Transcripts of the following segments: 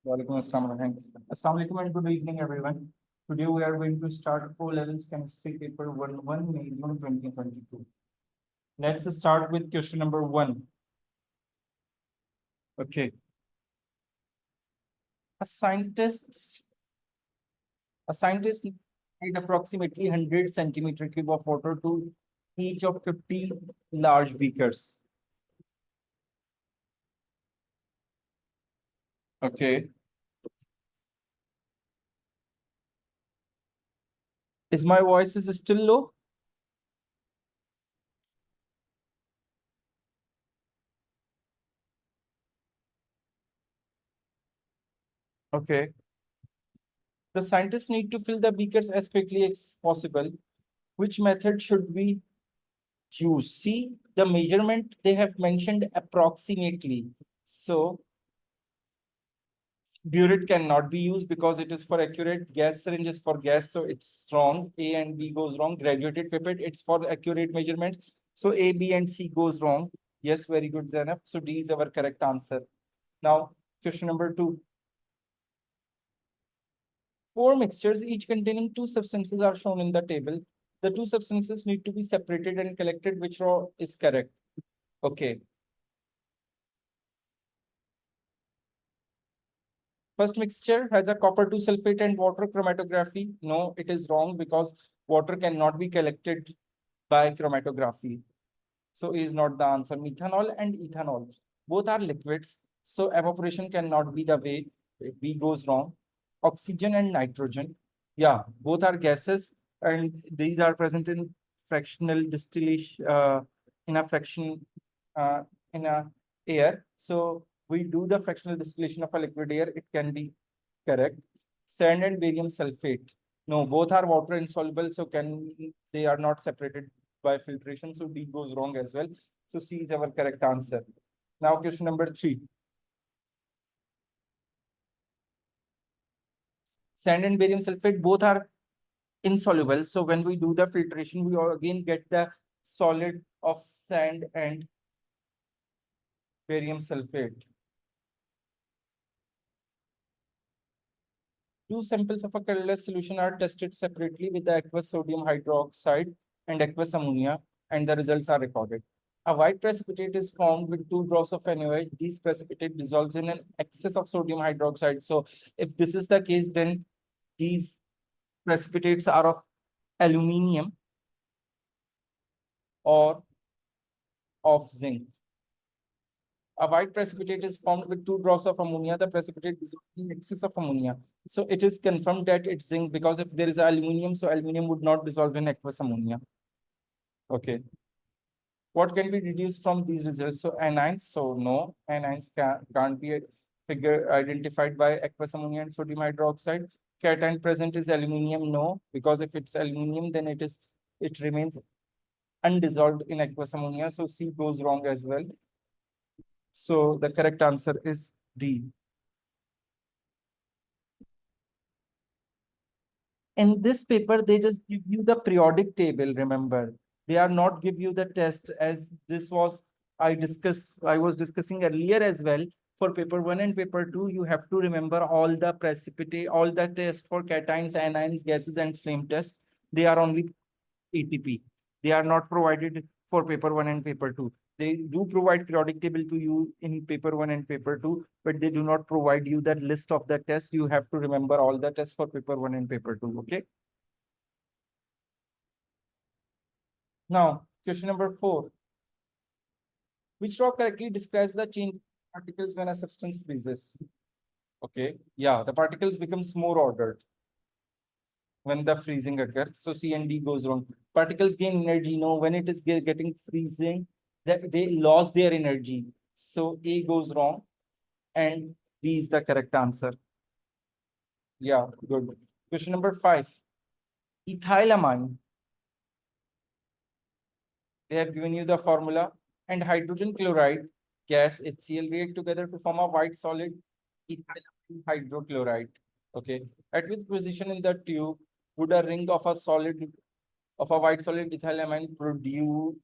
Walaikum assalam. Assalamu alaikum and good evening, everyone. Today we are going to start O-Levels Chemistry Paper 1 May June 2022. Let's start with question number 1. Okay. A scientist need approximately 100 centimeter cube of water to each of 50 large beakers. Okay. Is my voice is still low? Okay. The scientists need to fill the beakers as quickly as possible. Which method should we use? See, the measurement they have mentioned approximately. So burette cannot be used because it is for accurate. Gas syringe is for gas, so it's wrong. A and B goes wrong. Graduated pipette, it's for accurate measurements. So A, B, and C goes wrong. Yes, very good, Zainab. So D is our correct answer. Now, question number 2. 4 mixtures, each containing 2 substances, are shown in the table. The 2 substances need to be separated and collected. Which row is correct? Okay. First mixture has a copper 2 sulfate and water chromatography. No, it is wrong because water cannot be collected by chromatography. So is not the answer. Methanol and ethanol, both are liquids. So evaporation cannot be the way. B goes wrong. Oxygen and nitrogen. Yeah, both are gases and these are present in fractional distillation, in a fraction, in a air. So we do the fractional distillation of a liquid air, it can be correct. Sand and barium sulfate. No, both are water insoluble, so they are not separated by filtration. So D goes wrong as well. So C is our correct answer. Now question number 3. Sand and barium sulfate both are insoluble. So when we do the filtration, we again get the solid of sand and barium sulfate. 2 samples of a colorless solution are tested separately with the aqueous sodium hydroxide and aqueous ammonia, and the results are recorded. A white precipitate is formed with 2 drops of NaOH. These precipitate dissolves in an excess of sodium hydroxide. So if this is the case, then these precipitates are of aluminium or of zinc. A white precipitate is formed with 2 drops of ammonia. The precipitate dissolves in excess of ammonia. So it is confirmed that it's zinc because if there is aluminium, so aluminium would not dissolve in aqueous ammonia. Okay. What can be deduced from these results? So anions, so no, anions can't be figure identified by aqueous ammonia and sodium hydroxide. Cation present is aluminium, no, because if it's aluminium, then it remains undissolved in aqueous ammonia. So C goes wrong as well. So the correct answer is D. In this paper, they just give you the periodic table, remember. They are not give you the test as this was, I was discussing earlier as well. For paper 1 and paper 2, you have to remember all the precipitate, all the tests for cations, anions, gases, and flame tests. They are only ATP. They are not provided for paper 1 and paper 2. They do provide periodic table to you in paper 1 and paper 2, but they do not provide you that list of the tests. You have to remember all the tests for paper 1 and paper 2. Okay. Now, question number 4. Which law correctly describes the change in particles when a substance freezes? Okay. Yeah, the particles becomes more ordered when the freezing occurs. So C and D goes wrong. Particles gain energy. No, when it is getting freezing, that they lost their energy. So A goes wrong and B is the correct answer. Yeah, good. Question number 5. Ethylamine. They have given you the formula, and hydrogen chloride gas HCl react together to form a white solid ethylamine hydrochloride. Okay. At which position in the tube would a ring of a white solid ethylamine produce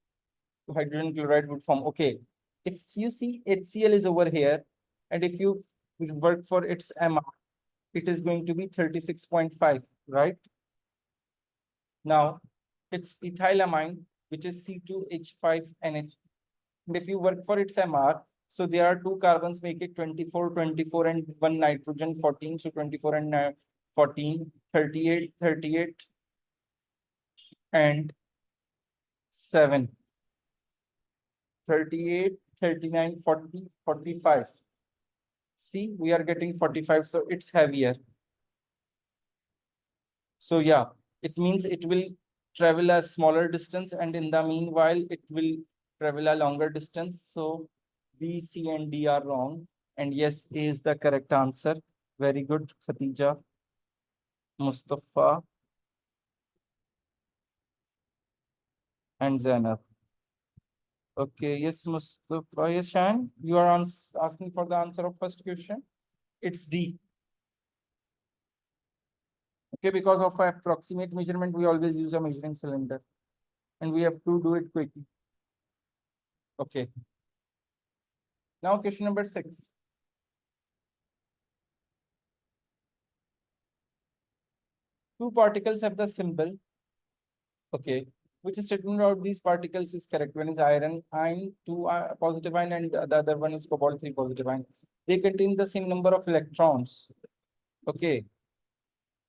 hydrogen chloride would form? Okay. If you see HCl is over here, and if you we work for its MR, it is going to be 36.5, right? Now, it's ethylamine, which is C2H5NH. And if you work for its MR, so there are two carbons, make it 24, 24, and one nitrogen, 14. So 24 and 14, 38, 38, and 7. 38, 39, 40, 45. See, we are getting 45, so it's heavier. So yeah, it means it will travel a smaller distance, and in the meanwhile, it will travel a longer distance. So B, C, and D are wrong. And yes, A is the correct answer. Very good, Khatija, Mustafa, and Zainab. Okay, yes, Mustafa, yes, Shan, you are asking for the answer of first question. It's D. Okay, because of approximate measurement, we always use a measuring cylinder, and we have to do it quickly. Okay. Now question number 6. Two particles have the symbol. Okay. Which statement about these particles is correct? One is iron ion, 2 positive ion, and the other one is cobalt 3 positive ion. They contain the same number of electrons. Okay.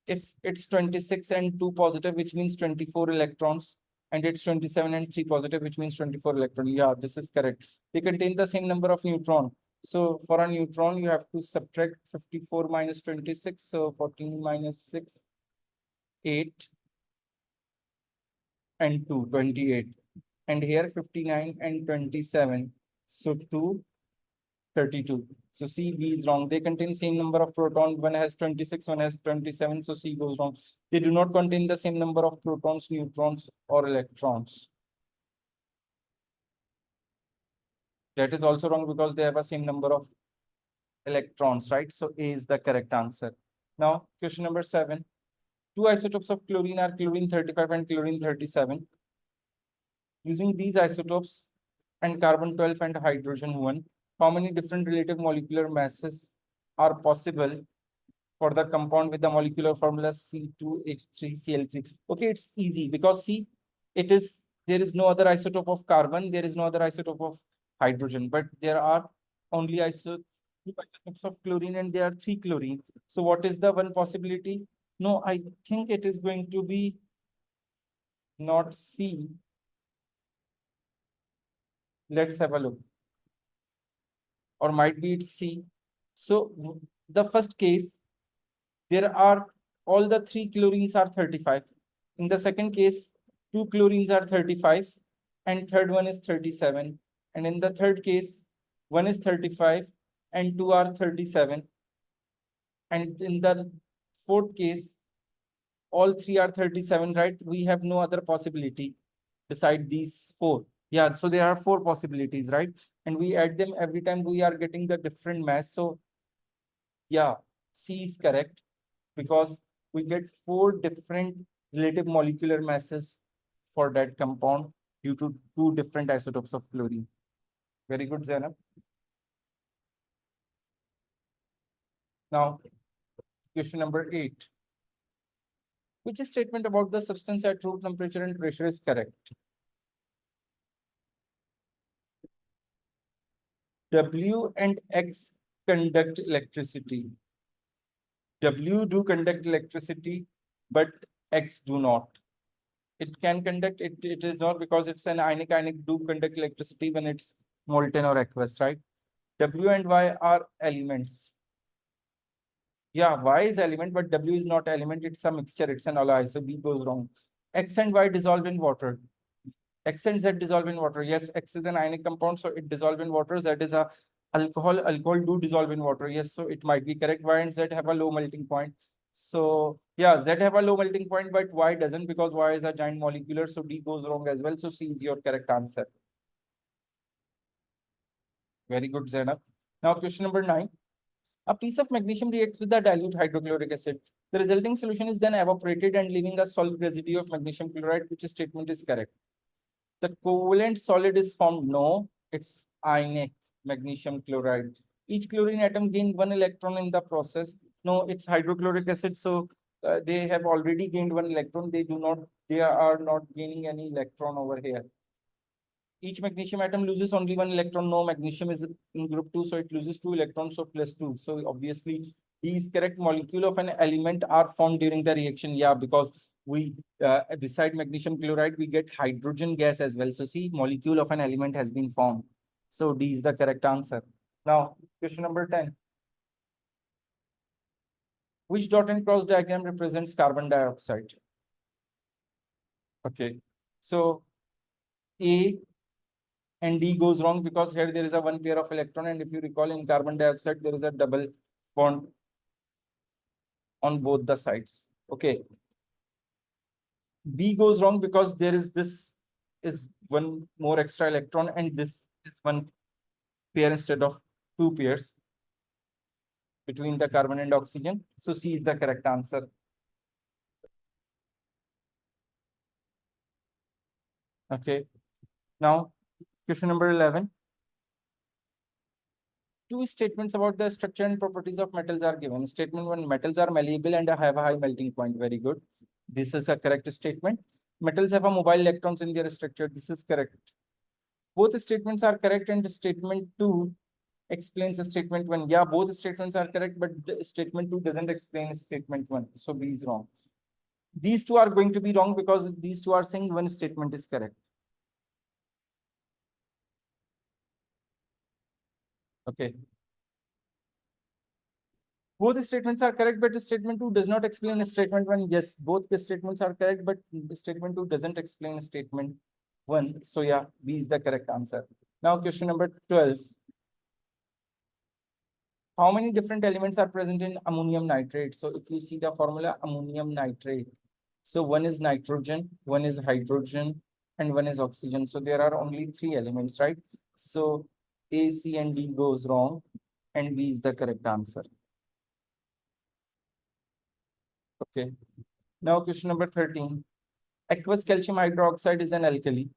If it's 26 and 2 positive, which means 24 electrons, and it's 27 and 3 positive, which means 24 electrons. Yeah, this is correct. They contain the same number of neutron. So for a neutron, you have to subtract 54 minus 26. So 14 minus 6, 8, and 2, 28. And here 59 and 27. So 2, 32. So C, B is wrong. They contain same number of protons. One has 26, one has 27. So C goes wrong. They do not contain the same number of protons, neutrons, or electrons. That is also wrong because they have a same number of electrons, right? So A is the correct answer. Now, question number 7. Two isotopes of chlorine are chlorine 35 and chlorine 37. Using these isotopes and carbon 12 and hydrogen 1, how many different relative molecular masses are possible for the compound with the molecular formula C2H3Cl3? Okay, it's easy because see, there is no other isotope of carbon, there is no other isotope of hydrogen, but there are only two isotopes of chlorine, and there are 3 chlorine. So what is the one possibility? No, I think it is going to be not C. Let's have a look. Or might be it's C. So the first case, there are all the 3 chlorines are 35. In the second case, 2 chlorines are 35, and third one is 37. And in the third case, one is 35 and 2 are 37. And in the fourth case, all 3 are 37, right? We have no other possibility beside these 4. Yeah, so there are 4 possibilities, right? And we add them every time we are getting the different mass. So yeah, C is correct because we get 4 different relative molecular masses for that compound due to 2 different isotopes of chlorine. Very good, Zainab. Now, question number 8. Which statement about the substance at room temperature and pressure is correct? W and X conduct electricity. W do conduct electricity, but X do not. It can conduct, it is not because it's an ionic do conduct electricity when it's molten or aqueous, right? W and Y are elements. Yeah, Y is element, but W is not element. It's a mixture. It's an alloy. So B goes wrong. X and Y dissolve in water. X and Z dissolve in water. Yes, X is an ionic compound, so it dissolve in water. Z is a alcohol. Alcohol do dissolve in water. Yes, so it might be correct. Y and Z have a low melting point. So yeah, Z have a low melting point, but Y doesn't because Y is a giant molecular. So D goes wrong as well. So C is your correct answer. Very good, Zainab. Now question number 9. A piece of magnesium reacts with the dilute hydrochloric acid. The resulting solution is then evaporated and leaving a solid residue of magnesium chloride. Which statement is correct? The covalent solid is formed. No, it's ionic magnesium chloride. Each chlorine atom gained one electron in the process. No, it's hydrochloric acid, so they have already gained one electron. They are not gaining any electron over here. Each magnesium atom loses only one electron. No, magnesium is in group 2, so it loses 2 electrons, so +2. So obviously, these correct molecule of an element are formed during the reaction. Yeah, because we beside magnesium chloride, we get hydrogen gas as well. So see, molecule of an element has been formed. So D is the correct answer. Now, question number 10. Which dot and cross diagram represents carbon dioxide? Okay, so A and D goes wrong because here there is a one pair of electron, and if you recall in carbon dioxide there is a double bond on both the sides. Okay, B goes wrong because there is this is one more extra electron and this is one pair instead of two pairs between the carbon and oxygen. So C is the correct answer. Okay, now question number 11. Two statements about the structure and properties of metals are given. Statement 1, metals are malleable and have a high melting point. Very good. This is a correct statement. Metals have a mobile electrons in their structure. This is correct. Both statements are correct, and statement 2 explains statement 1. Yeah, both statements are correct, but statement 2 doesn't explain statement 1. So B is wrong. These two are going to be wrong because these two are saying one statement is correct. Okay. Both statements are correct, but statement 2 does not explain statement 1. Yes, both the statements are correct, but statement 2 doesn't explain statement 1. So yeah, B is the correct answer. Now question number 12. How many different elements are present in ammonium nitrate? So if you see the formula ammonium nitrate, so one is nitrogen, one is hydrogen, and one is oxygen. So there are only three elements, right? So A, C, and D goes wrong, and B is the correct answer. Okay. Now question number 13. Aqueous calcium hydroxide is an alkali.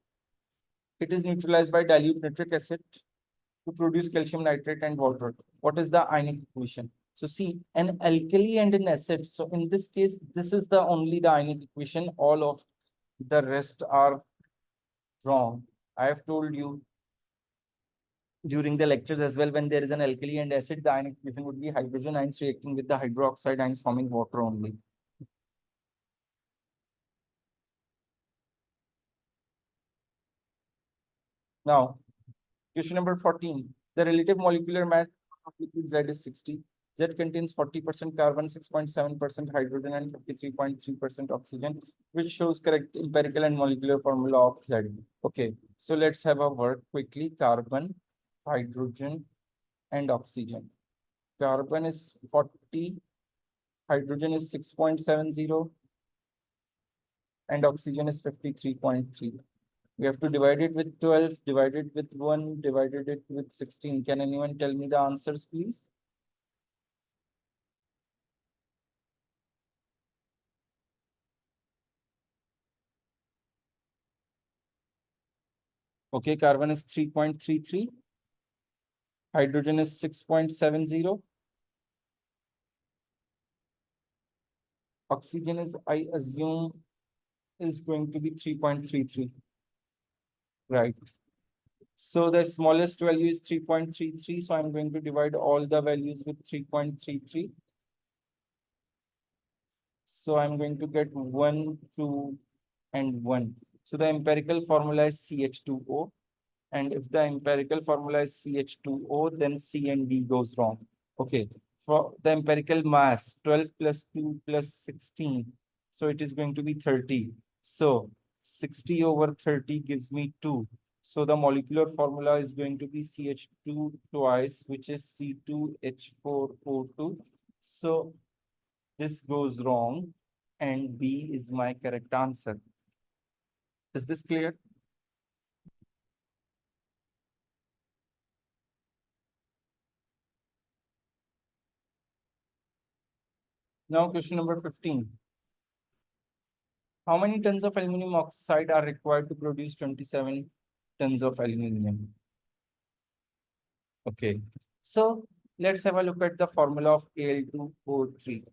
It is neutralized by dilute nitric acid to produce calcium nitrate and water. What is the ionic equation? So see, an alkali and an acid. So in this case, this is the only the ionic equation. All of the rest are wrong. I have told you during the lectures as well, when there is an alkali and acid, the ionic equation would be hydrogen ions reacting with the hydroxide ions forming water only. Now, question number 14. The relative molecular mass of liquid Z is 60. Z contains 40% carbon, 6.7% hydrogen, and 53.3% oxygen, which shows correct empirical and molecular formula of Z. Okay, so let's have a word quickly. Carbon, hydrogen, and oxygen. Carbon is 40, hydrogen is 6.70, and oxygen is 53.3. We have to divide it with 12, divided with 1, divided it with 16. Can anyone tell me the answers, please? Okay, carbon is 3.33. Hydrogen is 6.70. Oxygen is, I assume, is going to be 3.33. Right. So the smallest value is 3.33. So I'm going to divide all the values with 3.33. So I'm going to get 1, 2, and 1. So the empirical formula is CH2O. And if the empirical formula is CH2O, then C and D goes wrong. Okay. For the empirical mass, 12 plus 2 plus 16. So it is going to be 30. So 60 over 30 gives me 2. So the molecular formula is going to be CH2 twice, which is C2H4O2. So this goes wrong, and B is my correct answer. Is this clear? Now question number 15. How many tons of aluminum oxide are required to produce 27 tons of aluminum? Okay. So let's have a look at the formula of Al2O3.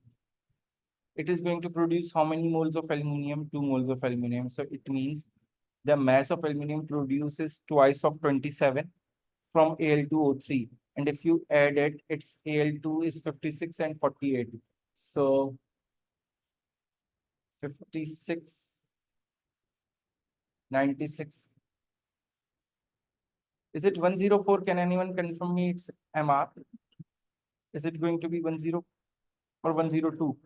It is going to produce how many moles of aluminium? 2 moles of aluminium. So it means the mass of aluminium produces twice of 27 from Al2O3. And if you add it, its Al2 is 56 and 48. So 56, 96. Is it 104? Can anyone confirm me its MR? Is it going to be 10 or 102?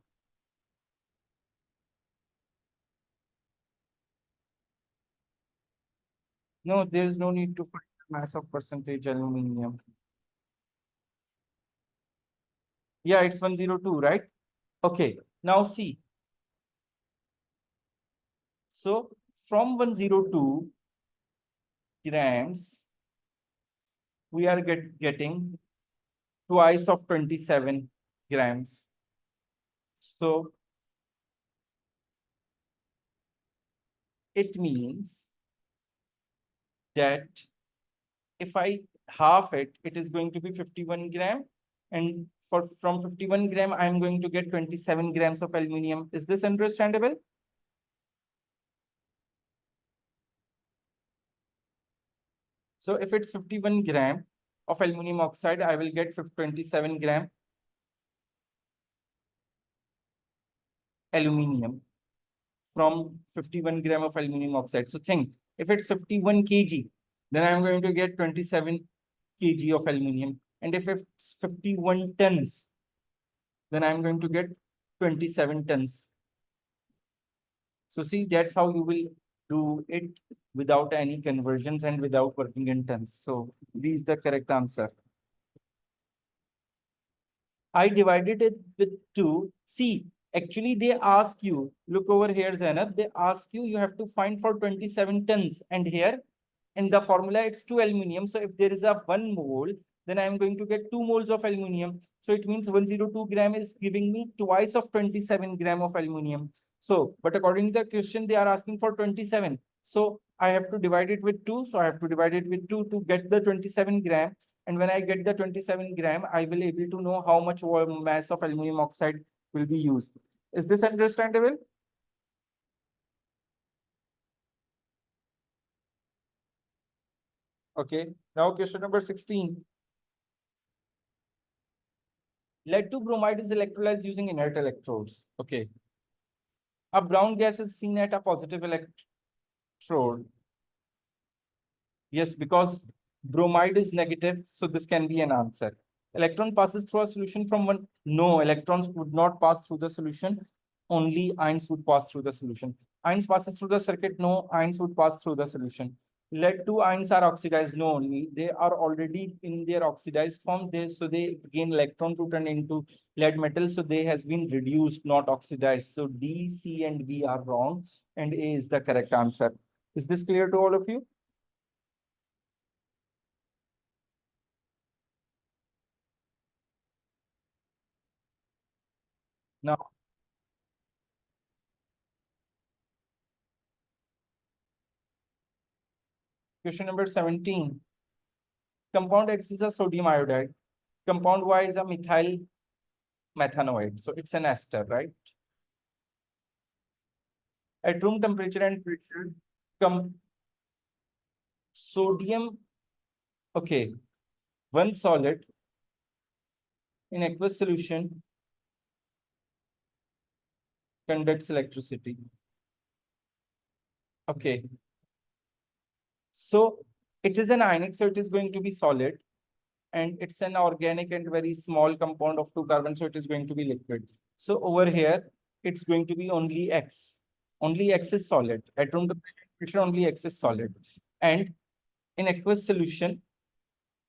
No, there is no need to find the mass of percentage aluminium. Yeah, it's 102, right? Okay, now see. So from 102 grams, we are getting twice of 27 grams. So it means that if I half it, it is going to be 51 gram. And from 51 gram, I'm going to get 27 grams of aluminium. Is this understandable? So if it's 51 gram of aluminum oxide, I will get 27 gram aluminium from 51 gram of aluminum oxide. So think, if it's 51 kg, then I'm going to get 27 kg of aluminium. And if it's 51 tons, then I'm going to get 27 tons. So see, that's how you will do it without any conversions and without working in tons. So B is the correct answer. I divided it with 2. See, actually they ask you, look over here, Zainab, they ask you, you have to find for 27 tons. And here in the formula, it's 2 aluminium. So if there is a 1 mole, then I'm going to get 2 moles of aluminium. So it means 102 gram is giving me twice of 27 gram of aluminium. So, but according to the question, they are asking for 27. So I have to divide it with 2. So I have to divide it with 2 to get the 27 gram. And when I get the 27 gram, I will able to know how much mass of aluminum oxide will be used. Is this understandable? Okay. Now question number 16. Lead to bromide is electrolyzed using inert electrodes. Okay. A brown gas is seen at a positive electrode. Yes, because bromide is negative, so this can be an answer. Electron passes through a solution from one. No, electrons would not pass through the solution. Only ions would pass through the solution. Ions passes through the circuit. No, ions would pass through the solution. Lead two ions are oxidized. No, they are already in their oxidized form. So they gain electron to turn into lead metal. So they has been reduced, not oxidized. So D, C, and B are wrong, and A is the correct answer. Is this clear to all of you? Now, question number 17. Compound X is a sodium iodide. Compound Y is a methyl methanoid. So it's an ester, right? At room temperature and pressure, com sodium, okay, one solid in aqueous solution conducts electricity. Okay. So it is an ionic, so it is going to be solid. And it's an organic and very small compound of two carbons, so it is going to be liquid. So over here, it's going to be only X. Only X is solid. At room temperature, only X is solid. And in aqueous solution,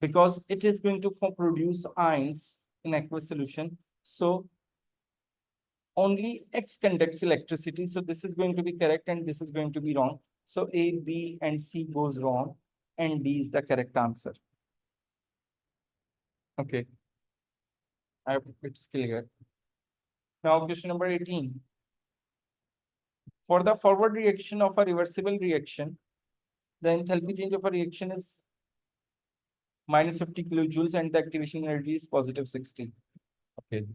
because it is going to produce ions in aqueous solution, so only X conducts electricity. So this is going to be correct and this is going to be wrong. So A, B, and C goes wrong, and D is the correct answer. Okay, I hope it's clear. Now, question number 18. For the forward reaction of a reversible reaction, the enthalpy change of a reaction is minus 50 kilojoules, and the activation energy is positive 60. Okay.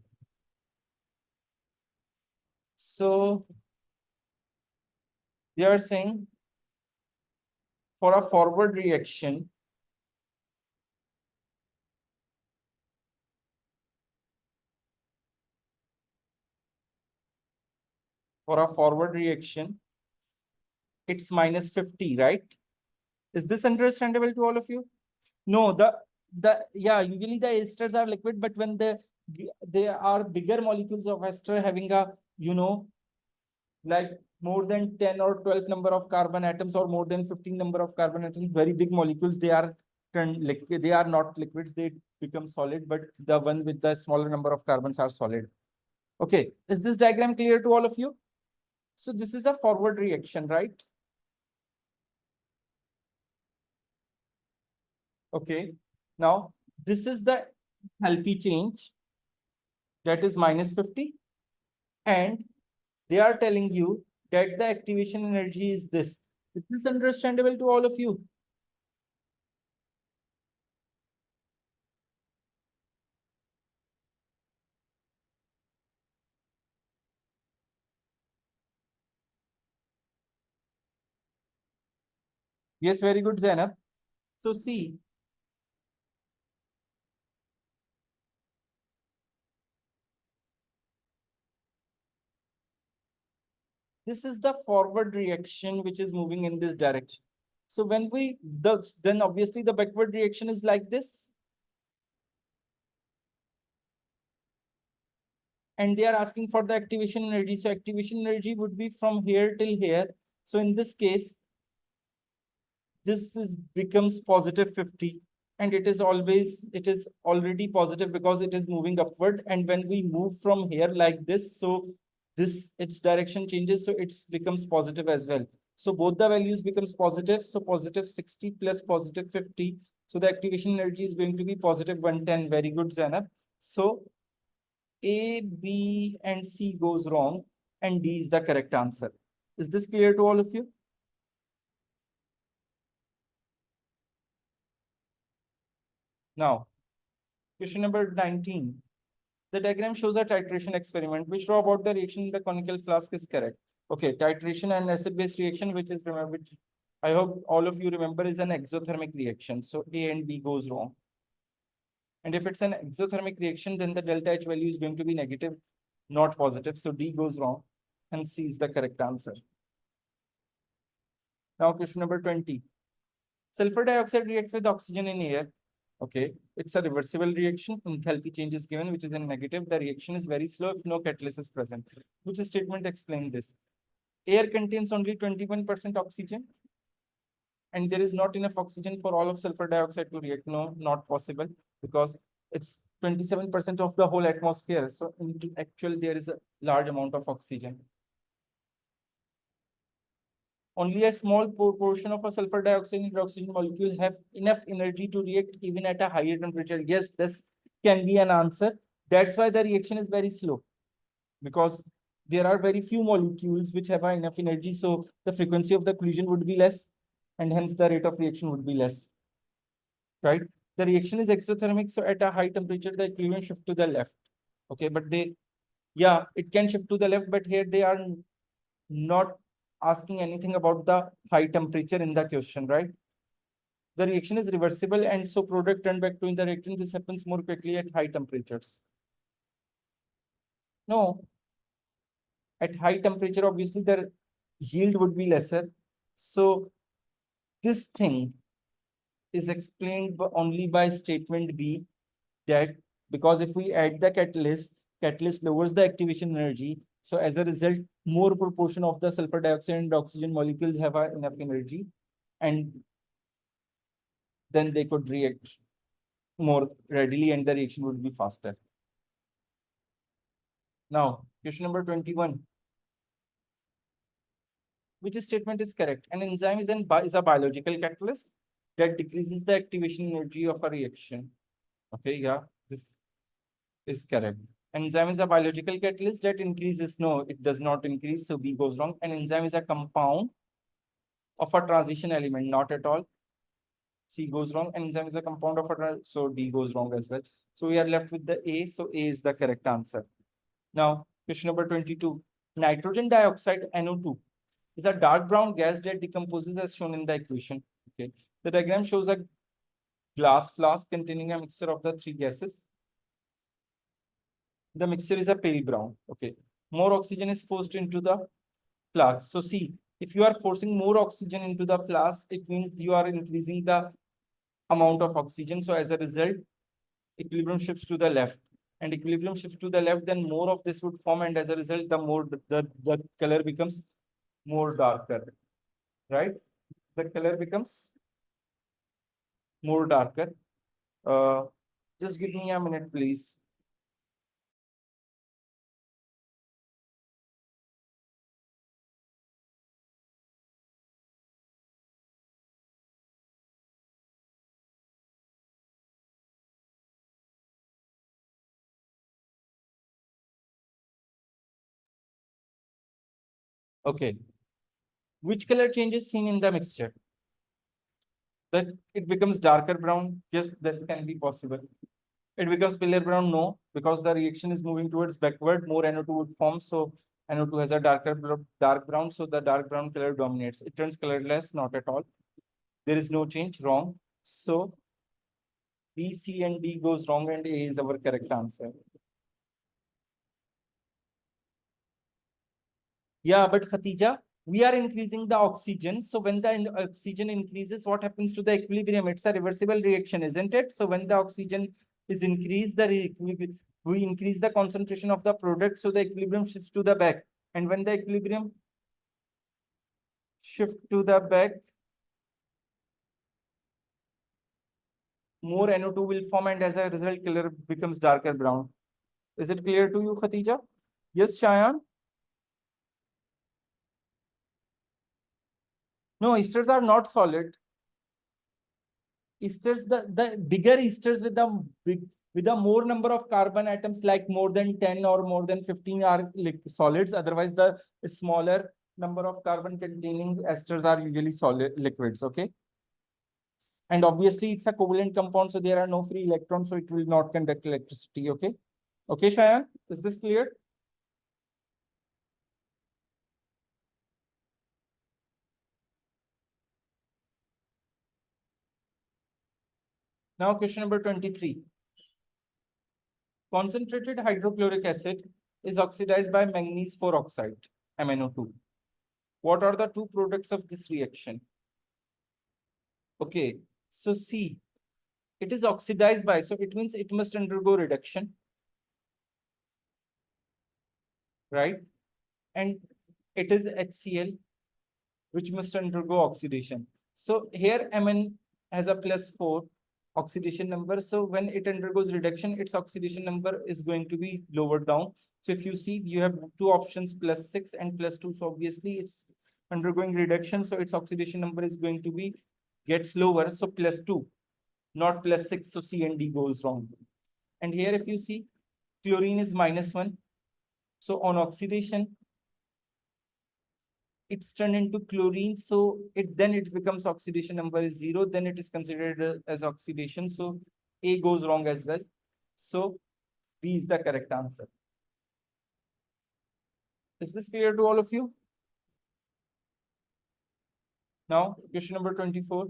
So they are saying for a forward reaction, it's minus 50, right? Is this understandable to all of you? No, yeah, usually the esters are liquid, but when they are bigger molecules of ester having a, like more than 10 or 12 number of carbon atoms or more than 15 number of carbon atoms, very big molecules, they are turned liquid. They are not liquids, they become solid, but the one with the smaller number of carbons are solid. Okay, is this diagram clear to all of you? So this is a forward reaction, right? Okay, now this is the enthalpy change, that is minus 50, and they are telling you that the activation energy is this. Is this understandable to all of you? Yes, very good, Zainab. So see, this is the forward reaction which is moving in this direction. So when then obviously the backward reaction is like this. And they are asking for the activation energy. So activation energy would be from here till here. So in this case, this is becomes positive 50, and it is already positive because it is moving upward. And when we move from here like this, so its direction changes, so it becomes positive as well. So both the values becomes positive, so positive 60 plus positive 50. So the activation energy is going to be positive 110. Very good, Zainab. So A, B, and C goes wrong, and D is the correct answer. Is this clear to all of you? Now, question number 19. The diagram shows a titration experiment. Which row about the reaction in the conical flask is correct? Okay, titration and acid-base reaction, which I hope all of you remember, is an exothermic reaction. So A and B goes wrong. And if it's an exothermic reaction, then the delta H value is going to be negative, not positive. So D goes wrong, and C is the correct answer. Now, question number 20. Sulfur dioxide reacts with oxygen in air. Okay, it's a reversible reaction. Enthalpy change is given, which is in negative. The reaction is very slow if no catalyst is present. Which statement explains this? Air contains only 21% oxygen, and there is not enough oxygen for all of sulfur dioxide to react. No, not possible, because it's 27% of the whole atmosphere. So in actual, there is a large amount of oxygen. Only a small proportion of a sulfur dioxide and oxygen molecule have enough energy to react even at a higher temperature. Yes, this can be an answer. That's why the reaction is very slow, because there are very few molecules which have enough energy. So the frequency of the collision would be less, and hence the rate of reaction would be less, right? The reaction is exothermic. So at a high temperature, the equilibrium shift to the left. Okay, but yeah, it can shift to the left, but here they are not asking anything about the high temperature in the question, right? The reaction is reversible, and so product turned back to in the reactant. This happens more quickly at high temperatures. No, at high temperature, obviously the yield would be lesser. So this thing is explained only by statement B, that because if we add the catalyst lowers the activation energy. So as a result, more proportion of the sulfur dioxide and oxygen molecules have enough energy, and then they could react more readily and the reaction would be faster. Now, question number 21. Which statement is correct? An enzyme is a biological catalyst that decreases the activation energy of a reaction. Okay, yeah, this is correct. An enzyme is a biological catalyst that increases. No, it does not increase. So B goes wrong. An enzyme is a compound of a transition element. Not at all. C goes wrong. Enzyme is a compound of ethanol, so D goes wrong as well. So we are left with the A, so A is the correct answer. Now, question number 22. Nitrogen dioxide, NO2, is a dark brown gas that decomposes as shown in the equation. Okay. The diagram shows a glass flask containing a mixture of the three gases. The mixture is a pale brown. Okay. More oxygen is forced into the flask. So see, if you are forcing more oxygen into the flask, it means you are increasing the amount of oxygen. So as a result, equilibrium shifts to the left. And equilibrium shifts to the left, then more of this would form, and as a result, the color becomes more darker, right? The color becomes more darker. Uh, just give me a minute, please. Okay. Which color change is seen in the mixture? That it becomes darker brown. Yes, this can be possible. It becomes paler brown. No, because the reaction is moving towards backward. More NO2 would form. So NO2 has a dark brown. So the dark brown color dominates. It turns colorless. Not at all. There is no change. Wrong. So B, C, and D goes wrong, and A is our correct answer. Yeah, but Khatija, we are increasing the oxygen. So when the oxygen increases, what happens to the equilibrium? It's a reversible reaction, isn't it? So when the oxygen is increased, we increase the concentration of the product, so the equilibrium shifts to the back. And when the equilibrium shift to the back, more NO2 will form, and as a result, color becomes darker brown. Is it clear to you, Khatija? Yes, Shayan? No, esters are not solid. Esters, the bigger esters with the with a more number of carbon atoms, like more than 10 or more than 15, are like solids. Otherwise, the smaller number of carbon containing esters are usually solid liquids. Okay. And obviously, it's a covalent compound, so there are no free electrons, so it will not conduct electricity. Okay. Okay, Shayan, is this clear? Now, question number 23. Concentrated hydrochloric acid is oxidized by manganese 4 oxide, MnO2. What are the two products of this reaction? Okay, so see, it is oxidized by, so it means it must undergo reduction, right? And it is HCl, which must undergo oxidation. So here Mn has a +4 oxidation number. So when it undergoes reduction, its oxidation number is going to be lowered down. So if you see, you have two options, +6 and +2. So obviously it's undergoing reduction. So its oxidation number is going to be gets lower. So +2, not +6. So C and D goes wrong. And here, if you see, chlorine is -1. So on oxidation, it's turned into chlorine. So it becomes oxidation number is 0. Then it is considered as oxidation. So A goes wrong as well. So B is the correct answer. Is this clear to all of you? Now, question number 24.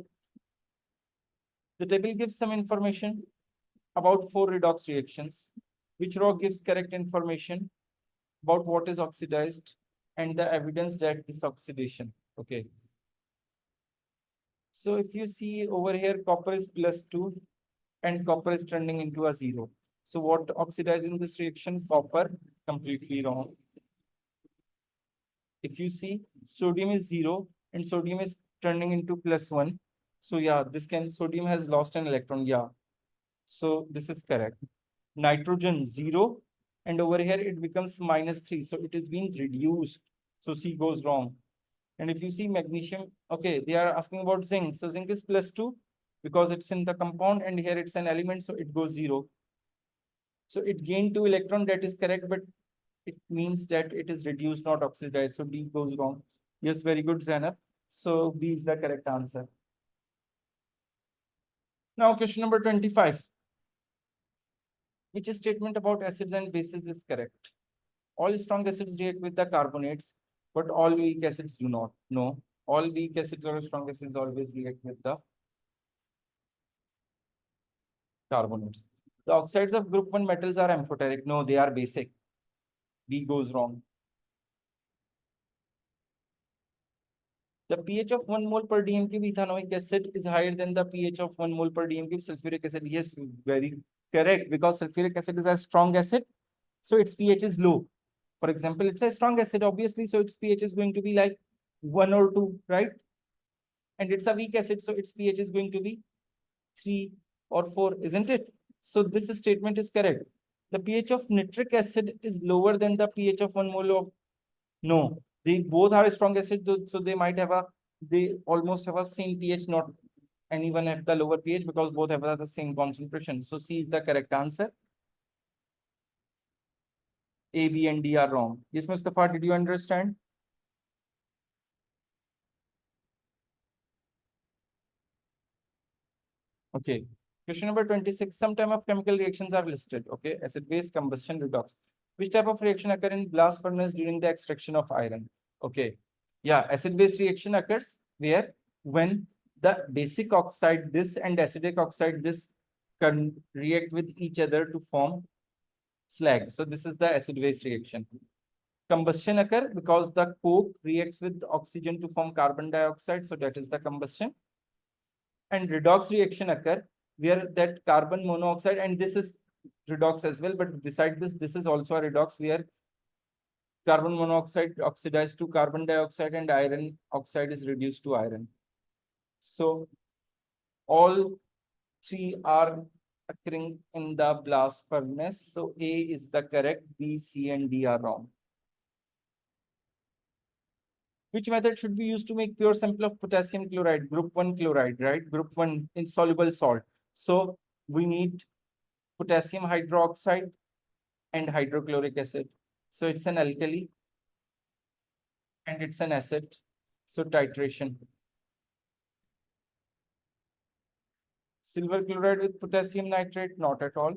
The table gives some information about 4 redox reactions. Which row gives correct information about what is oxidized and the evidence that this oxidation? Okay. So if you see over here, copper is +2 and copper is turning into a 0. So what oxidizing this reaction? Copper. Completely wrong. If you see, sodium is 0 and sodium is turning into +1. So yeah, sodium has lost an electron. Yeah. So this is correct. Nitrogen 0, and over here it becomes -3. So it is being reduced. So C goes wrong. And if you see magnesium, okay, they are asking about zinc. So zinc is +2 because it's in the compound, and here it's an element, so it goes 0. So it gained 2 electron, that is correct, but it means that it is reduced, not oxidized. So D goes wrong. Yes, very good, Zainab. So B is the correct answer. Now question number 25. Which statement about acids and bases is correct? All strong acids react with the carbonates, but all weak acids do not. No, all weak acids or strong acids always react with the carbonates. The oxides of group 1 metals are amphoteric. No, they are basic. B goes wrong. The pH of 1 mole per dm cube ethanoic acid is higher than the pH of 1 mole per dm cube sulfuric acid. Yes, very correct, because sulfuric acid is a strong acid, so its pH is low. For example, it's a strong acid, obviously, so its pH is going to be like 1 or 2, right? And it's a weak acid, so its pH is going to be 3 or 4, isn't it? So this statement is correct. The pH of nitric acid is lower than the pH of 1 mole of, no, they both are strong acid, so they might have a, they almost have a same pH, not anyone have the lower pH, because both have the same concentration. So C is the correct answer. A, B, and D are wrong. Yes, Mustafa, did you understand? Okay. Question number 26. Some type of chemical reactions are listed. Okay. Acid base, combustion, redox. Which type of reaction occur in blast furnace during the extraction of iron? Okay. Yeah, acid base reaction occurs where when the basic oxide this and acidic oxide this can react with each other to form slag. So this is the acid base reaction. Combustion occur because the coke reacts with oxygen to form carbon dioxide. So that is the combustion. And redox reaction occur where that carbon monoxide, and this is redox as well, but beside this is also a redox where carbon monoxide oxidized to carbon dioxide and iron oxide is reduced to iron. So all three are occurring in the blast furnace. So A is the correct, B, C, and D are wrong. Which method should be used to make pure sample of potassium chloride, group 1 chloride, right? Group 1 insoluble salt. So we need potassium hydroxide and hydrochloric acid. So it's an alkali and it's an acid. So titration. Silver chloride with potassium nitrate, not at all.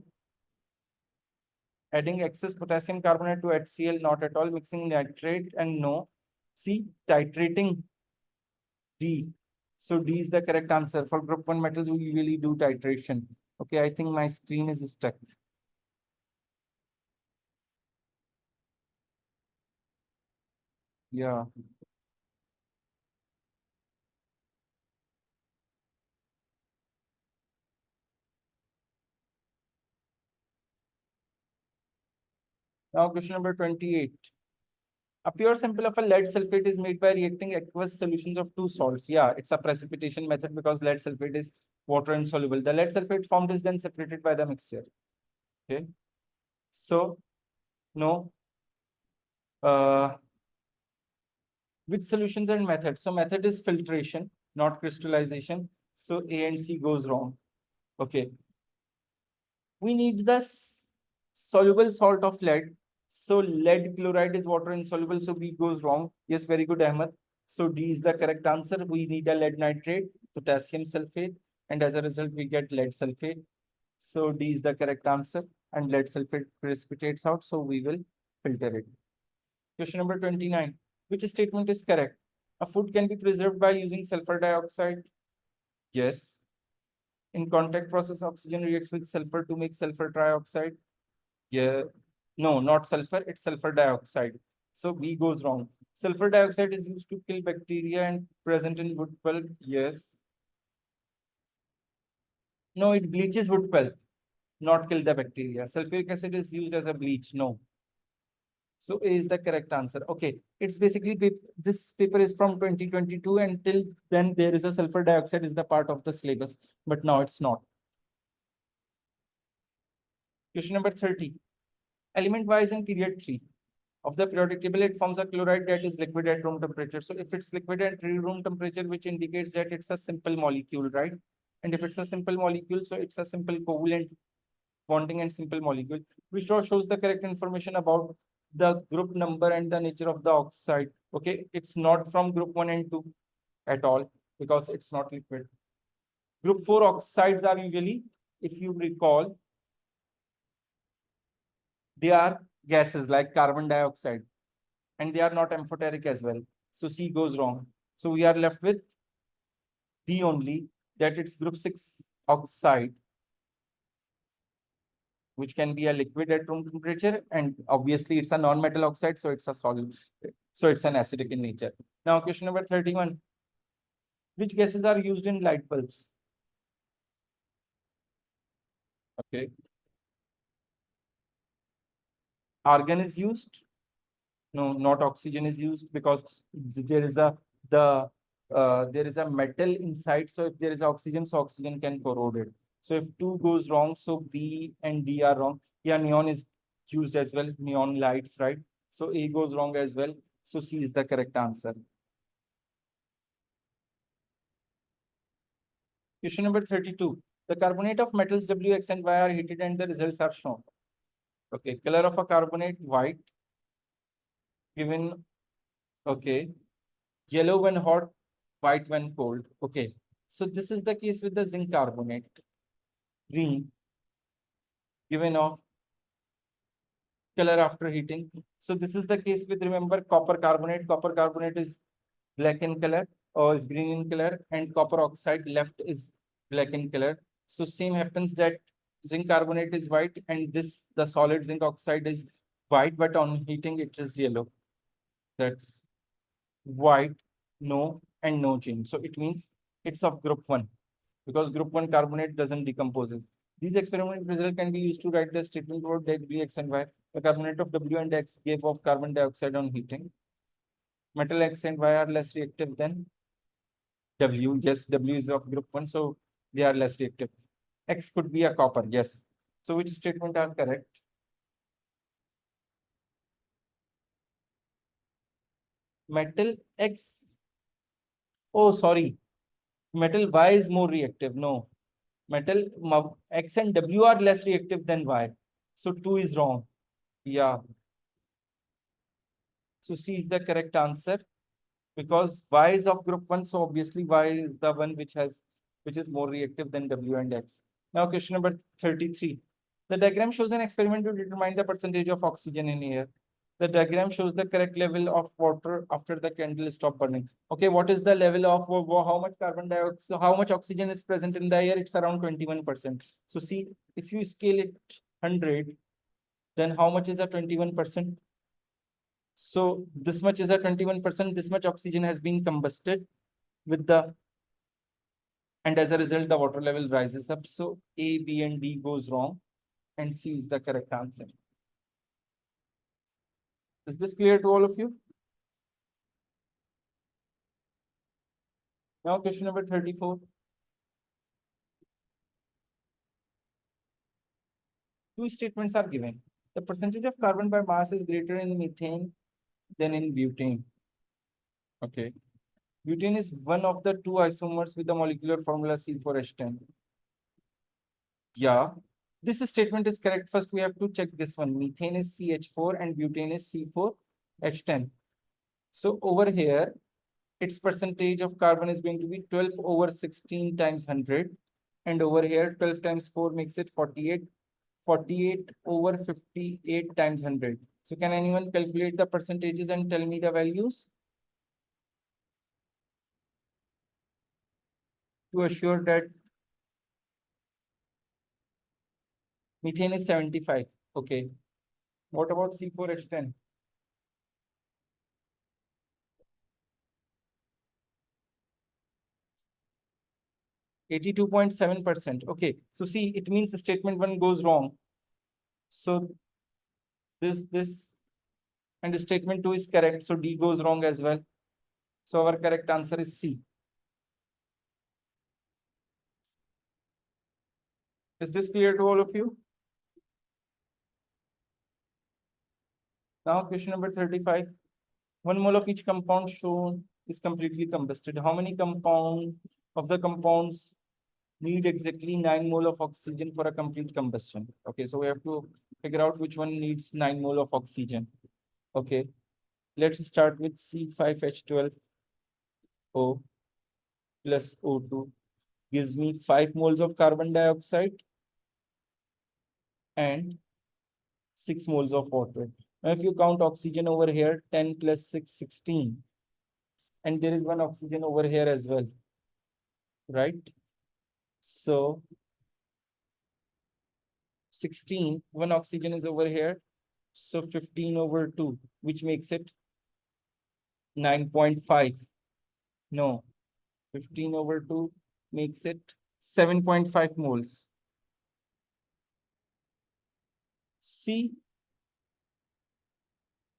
Adding excess potassium carbonate to HCl, not at all. Mixing nitrate and no. See, titrating D. So D is the correct answer. For group 1 metals, we usually do titration. Okay, I think my screen is stuck. Yeah. Now question number 28. A pure sample of a lead sulfate is made by reacting aqueous solutions of two salts. Yeah, it's a precipitation method because lead sulfate is water insoluble. The lead sulfate formed is then separated by the mixture. Okay. So, no. Which solutions and methods? So method is filtration, not crystallization. So A and C goes wrong. Okay. We need the soluble salt of lead. So lead chloride is water insoluble. So B goes wrong. Yes, very good, Ahmed. So D is the correct answer. We need a lead nitrate, potassium sulfate, and as a result, we get lead sulfate. So D is the correct answer. And lead sulfate precipitates out. So we will filter it. Question number 29. Which statement is correct? A food can be preserved by using sulfur dioxide. Yes. In contact process, oxygen reacts with sulfur to make sulfur trioxide. Yeah. No, not sulfur, it's sulfur dioxide. So B goes wrong. Sulfur dioxide is used to kill bacteria and present in wood pulp. Yes. No, it bleaches wood pulp, not kill the bacteria. Sulfuric acid is used as a bleach. No. So A is the correct answer. Okay, it's basically this paper is from 2022, and till then there is a sulfur dioxide is the part of the syllabus, but now it's not. Question number 30. Element wise in period 3 of the periodic table, it forms a chloride that is liquid at room temperature. So if it's liquid at room temperature, which indicates that it's a simple molecule, right? And if it's a simple molecule, so it's a simple covalent bonding and simple molecule, which shows the correct information about the group number and the nature of the oxide. Okay, it's not from group 1 and 2 at all because it's not liquid. Group 4 oxides are usually, if you recall, they are gases like carbon dioxide, and they are not amphoteric as well. So C goes wrong. So we are left with D only, that it's group 6 oxide, which can be a liquid at room temperature, and obviously it's a non-metal oxide, so it's a solid, so it's an acidic in nature. Now question number 31. Which gases are used in light bulbs? Okay. Argon is used. No, not oxygen is used, because there is a there is a metal inside. So if there is oxygen, so oxygen can corrode it. So if two goes wrong, so B and D are wrong. Yeah, neon is used as well. Neon lights, right? So A goes wrong as well. So C is the correct answer. Question number 32. The carbonate of metals W, X, and Y are heated and the results are shown. Okay, color of a carbonate, white. Given, okay, yellow when hot, white when cold. Okay, so this is the case with the zinc carbonate. Green, given off color after heating. So this is the case with, remember, copper carbonate. Copper carbonate is black in color or is green in color, and copper oxide left is black in color. So same happens that zinc carbonate is white, and this, the solid zinc oxide, is white, but on heating it is yellow. That's white, no, and no change. So it means it's of group 1, because group 1 carbonate doesn't decompose. These experimental results can be used to write the statement about W, X, and Y. The carbonate of W and X gave off carbon dioxide on heating. Metal X and Y are less reactive than W. Yes, W is of group 1, so they are less reactive. X could be a copper, yes. So which statement are correct? Metal X. Oh, sorry. Metal Y is more reactive. No. X and W are less reactive than Y. So 2 is wrong. Yeah. So C is the correct answer, because Y is of group 1. So obviously Y is the one which is more reactive than W and X. Now question number 33. The diagram shows an experiment to determine the percentage of oxygen in air. The diagram shows the correct level of water after the candle stop burning. Okay, what is the level of how much carbon dioxide, so how much oxygen is present in the air? It's around 21%. So see, if you scale it 100, then how much is a 21%? So this much is a 21%, this much oxygen has been combusted with the, and as a result, the water level rises up. So A, B, and D goes wrong, and C is the correct answer. Is this clear to all of you? Now question number 34. Two statements are given. The percentage of carbon by mass is greater in methane than in butane. Okay. Butane is one of the two isomers with the molecular formula C4H10. Yeah, this statement is correct. First, we have to check this one. Methane is CH4 and butane is C4H10. So over here, its percentage of carbon is going to be 12 over 16 times 100. And over here, 12 times 4 makes it 48. 48 over 58 times 100. So can anyone calculate the percentages and tell me the values to assure that methane is 75? Okay. What about C4H10? 82.7%. Okay. So see, it means the statement 1 goes wrong. So this, and the statement 2 is correct. So D goes wrong as well. So our correct answer is C. Is this clear to all of you? Now question number 35. 1 mole of each compound shown is completely combusted. How many of the compounds need exactly 9 mole of oxygen for a complete combustion? Okay, so we have to figure out which one needs 9 mole of oxygen. Okay, let's start with C5H12O plus O2 gives me 5 moles of carbon dioxide and 6 moles of water. Now, if you count oxygen over here, 10 plus 6, 16. And there is one oxygen over here as well, right? So 16, one oxygen is over here. So 15 over 2, which makes it 9.5. No, 15 over 2 makes it 7.5 moles. See,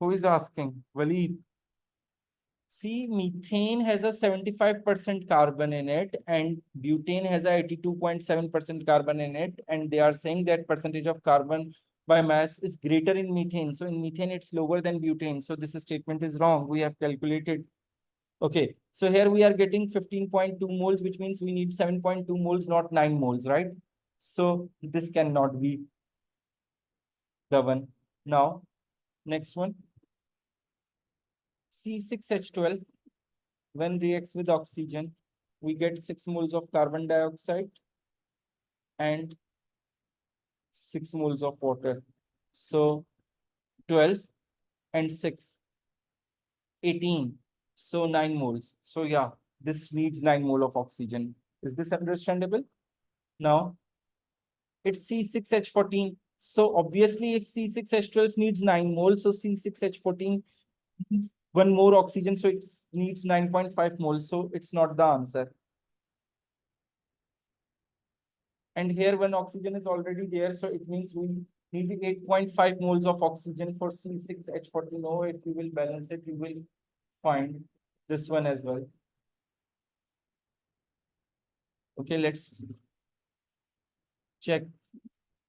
who is asking? Waleed. See, methane has a 75% carbon in it and butane has a 82.7% carbon in it. And they are saying that percentage of carbon by mass is greater in methane. So in methane, it's lower than butane. So this statement is wrong. We have calculated. Okay, so here we are getting 15.2 moles, which means we need 7.2 moles, not 9 moles, right? So this cannot be the one. Now, next one. C6H12, when reacts with oxygen, we get 6 moles of carbon dioxide and 6 moles of water. So 12 and 6, 18. So 9 moles. So yeah, this needs 9 mole of oxygen. Is this understandable? Now, it's C6H14. So obviously, if C6H12 needs 9 moles, so C6H14 needs one more oxygen, so it needs 9.5 moles. So it's not the answer. And here one oxygen is already there, so it means we need 8.5 moles of oxygen for C6H14. Oh, if you will balance it, you will find this one as well. Okay, let's check.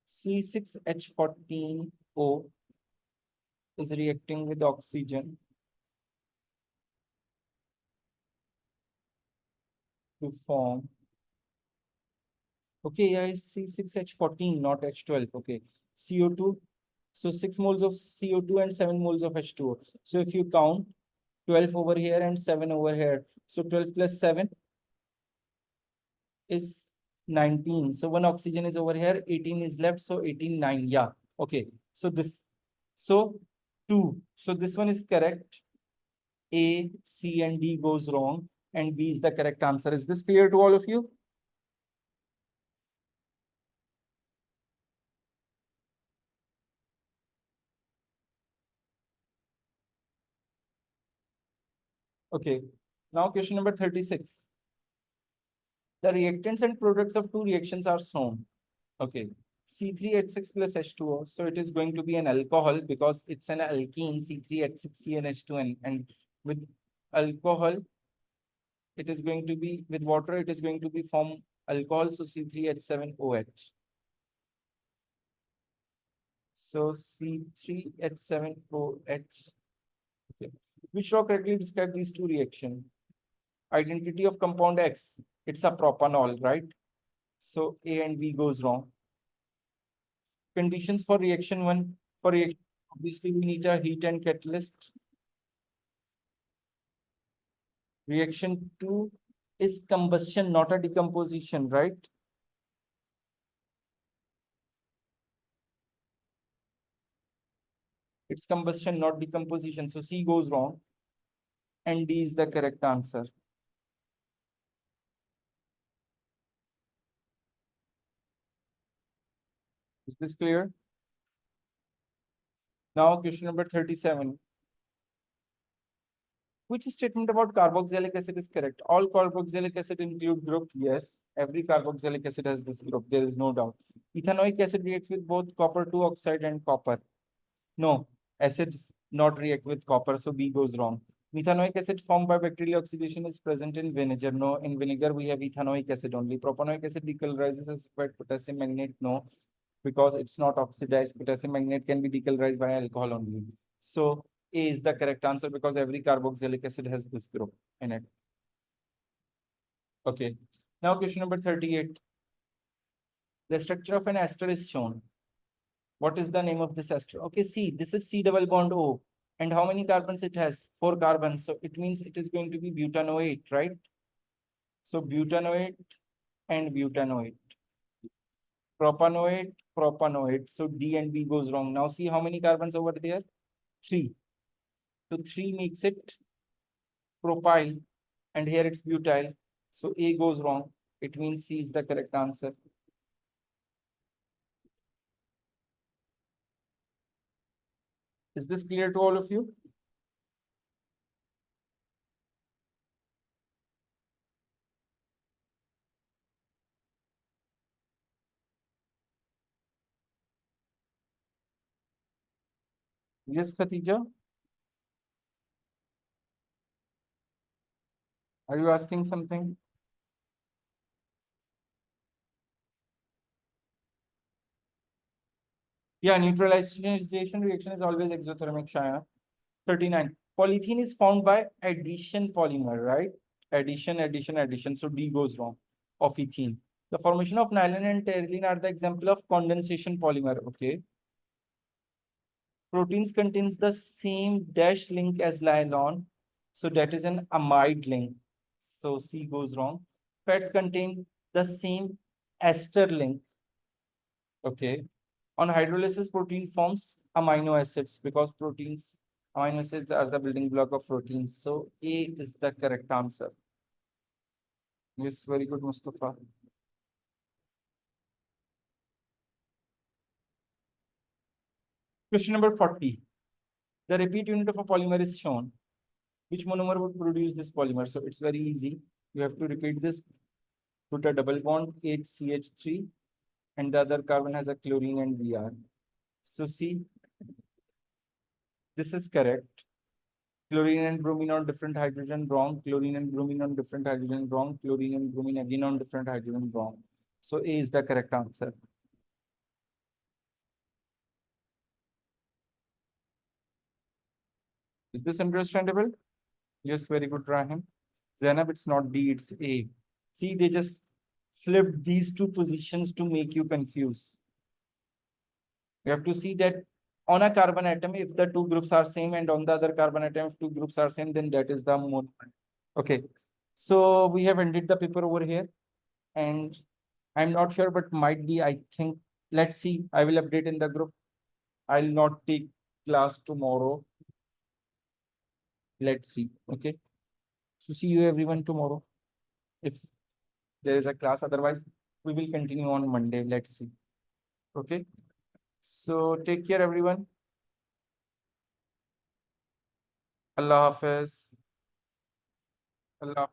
C6H14O is reacting with oxygen to form. Okay, yeah, it's C6H14, not H12. Okay, CO2. So 6 moles of CO2 and 7 moles of H2O. So if you count 12 over here and 7 over here, so 12 plus 7 is 19. So one oxygen is over here, 18 is left, so 18, 9. Yeah, okay. So this, so 2. So this one is correct. A, C, and D goes wrong, and B is the correct answer. Is this clear to all of you? Okay. Now question number 36. The reactants and products of two reactions are shown. Okay. C3H6 plus H2O. So it is going to be an alcohol because it's an alkene, C3H6CnH2n. And with alcohol, it is going to be, with water, it is going to be form alcohol, so C3H7OH. So C3H7OH. Okay. Which law correctly describe these two reactions? Identity of compound X, it's a propanol, right? So A and B goes wrong. Conditions for reaction 1. For reaction, obviously we need a heat and catalyst. Reaction 2 is combustion, not a decomposition, right? It's combustion, not decomposition. So C goes wrong. And D is the correct answer. Is this clear? Now question number 37. Which statement about carboxylic acid is correct? All carboxylic acid include group. Yes, every carboxylic acid has this group. There is no doubt. Ethanoic acid reacts with both copper 2 oxide and copper. No, acids not react with copper, so B goes wrong. Methanoic acid formed by bacterial oxidation is present in vinegar. No, in vinegar we have ethanoic acid only. Propanoic acid decolorizes as required potassium magnate. No, because it's not oxidized. Potassium magnate can be decolorized by alcohol only. So A is the correct answer because every carboxylic acid has this group in it. Okay. Now question number 38. The structure of an ester is shown. What is the name of this ester? Okay, see, this is C double bond O. And how many carbons it has? 4 carbons. So it means it is going to be butanoate, right? So butanoate and butanoate. Propanoate, propanoate. So D and B goes wrong. Now see how many carbons over there? 3. So 3 makes it propyl, and here it's butyl. So A goes wrong. It means C is the correct answer. Is this clear to all of you? Yes, Khatija? Are you asking something? Yeah, neutralization reaction is always exothermic, Shaya. 39. Polythene is found by addition polymer, right? Addition, addition, addition. So D goes wrong of ethene. The formation of nylon and terylene are the example of condensation polymer. Okay. Proteins contains the same dash link as nylon. So that is an amide link. So C goes wrong. Fats contain the same ester link. Okay. On hydrolysis, protein forms amino acids because amino acids are the building block of proteins. So A is the correct answer. Yes, very good, Mustafa. Question number 40. The repeat unit of a polymer is shown. Which monomer would produce this polymer? So it's very easy. You have to repeat this. Put a double bond, HCH3, and the other carbon has a chlorine and Br. So see, this is correct. Chlorine and bromine on different hydrogen, wrong. Chlorine and bromine on different hydrogen, wrong. Chlorine and bromine again on different hydrogen, wrong. So A is the correct answer. Is this understandable? Yes, very good, Rahim. Zainab, it's not D, it's A. See, they just flipped these two positions to make you confuse. You have to see that on a carbon atom, if the two groups are same, and on the other carbon atom, if two groups are same, then that is the monomer. Okay. So we have ended the paper over here, and I'm not sure, but might be, I think, let's see. I will update in the group. I'll not take class tomorrow. Let's see. Okay. So see you everyone tomorrow. If there is a class, otherwise we will continue on Monday. Let's see. Okay. So take care, everyone. Allah Hafiz. Allah.